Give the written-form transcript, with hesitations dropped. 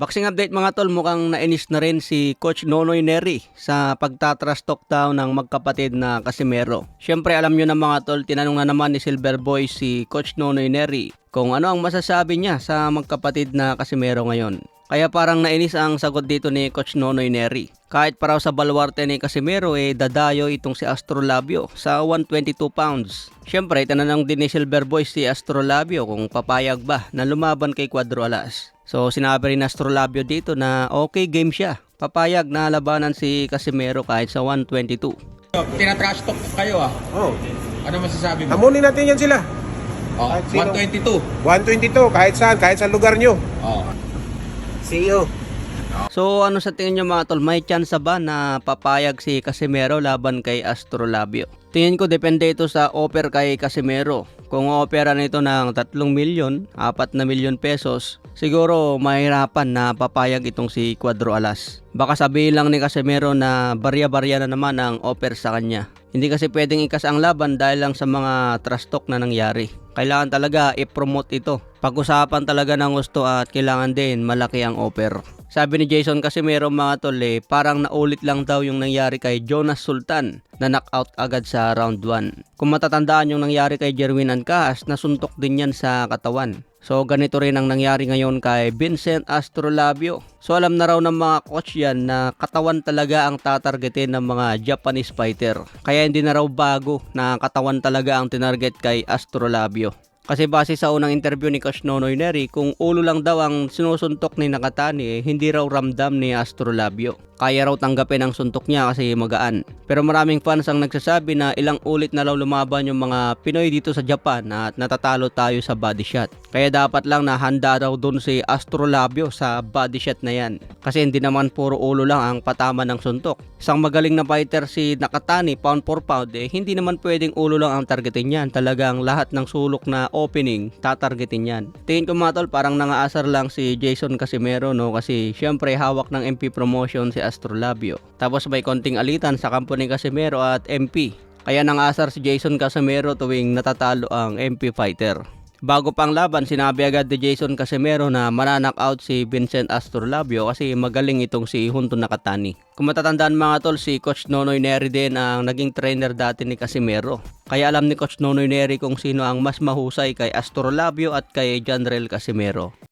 Boxing update mga tol, mukhang nainis na rin si Coach Nonoy Neri sa pagtatrash talk daw ng magkapatid na Casimero. Siyempre alam nyo na mga tol, tinanong na naman ni Silver Boy si Coach Nonoy Neri kung ano ang masasabi niya sa magkapatid na Casimero ngayon. Kaya parang nainis ang sagot dito ni Coach Nonoy Neri. Kahit para sa baluarte ni Casimero dadayo itong si Astrolabio sa 122 pounds. Siyempre tinanong din ni Silver Boy si Astrolabio kung papayag ba na lumaban kay Cuadro Alas. So sinabi rin Astrolabio dito na okay game siya. Papayag na labanan si Casimero kahit sa 122. Tinatrash talk kayo ah. Oh. Ano masasabi mo? Hamunin natin yan sila. Oh, Kahit sino. 122. 122, kahit saan lugar nyo. Oh. See you. So ano sa tingin nyo mga tol, may chance ba na papayag si Casimero laban kay Astrolabio? Tingin ko depende ito sa offer kay Casimero. Kung opera nito ng 3 milyon, 4 na milyon pesos, siguro mahirapan na papayag itong si Cuadro Alas. Baka sabihin lang ni Casimero na barya-barya na naman ang offer sa kanya. Hindi kasi pwedeng ikas ang laban dahil lang sa mga trash talk na nangyari. Kailangan talaga i-promote ito. Pag-usapan talaga ng gusto at kailangan din malaki ang offer. Sabi ni Jason Casimero mga tol parang naulit lang daw yung nangyari kay Jonas Sultan na knockout agad sa round 1. Kung matatandaan yung nangyari kay Jerwin Ancas, nasuntok din yan sa katawan. So ganito rin ang nangyari ngayon kay Vincent Astrolabio. So alam na raw ng mga coach yan na katawan talaga ang tatargetin ng mga Japanese fighter. Kaya hindi na raw bago na katawan talaga ang tinarget kay Astrolabio. Kasi base sa unang interview ni Coach Nonoy Neri, kung ulo lang daw ang sinusuntok ni Nakatani, hindi raw ramdam ni Astrolabio. Kaya raw tanggapin ang suntok niya kasi magaan. Pero maraming fans ang nagsasabi na ilang ulit na raw lumaban yung mga Pinoy dito sa Japan at natatalo tayo sa body shot. Kaya dapat lang na handa raw dun si Astrolabio sa body shot na yan. Kasi hindi naman puro ulo lang ang patama ng suntok. Isang magaling na fighter si Nakatani, pound for pound, hindi naman pwedeng ulo lang ang targetin yan. Talagang lahat ng sulok na opening, tatargetin yan. Tingin ko mga tol, parang nangaasar lang si Jason Casimero, no? Kasi syempre hawak ng MP promotion si Astrolabio. Tapos may konting alitan sa kampo ni Casimero at MP. Kaya nangasar si Jason Casimero tuwing natatalo ang MP fighter. Bago pang laban, sinabi agad ni Jason Casimero na mananockout si Vincent Astrolabio kasi magaling itong si Junto Nakatani. Kung matatandaan mga tol, si Coach Nonoy Neri din ang naging trainer dati ni Casimero. Kaya alam ni Coach Nonoy Neri kung sino ang mas mahusay kay Astrolabio at kay Janrel Casimero.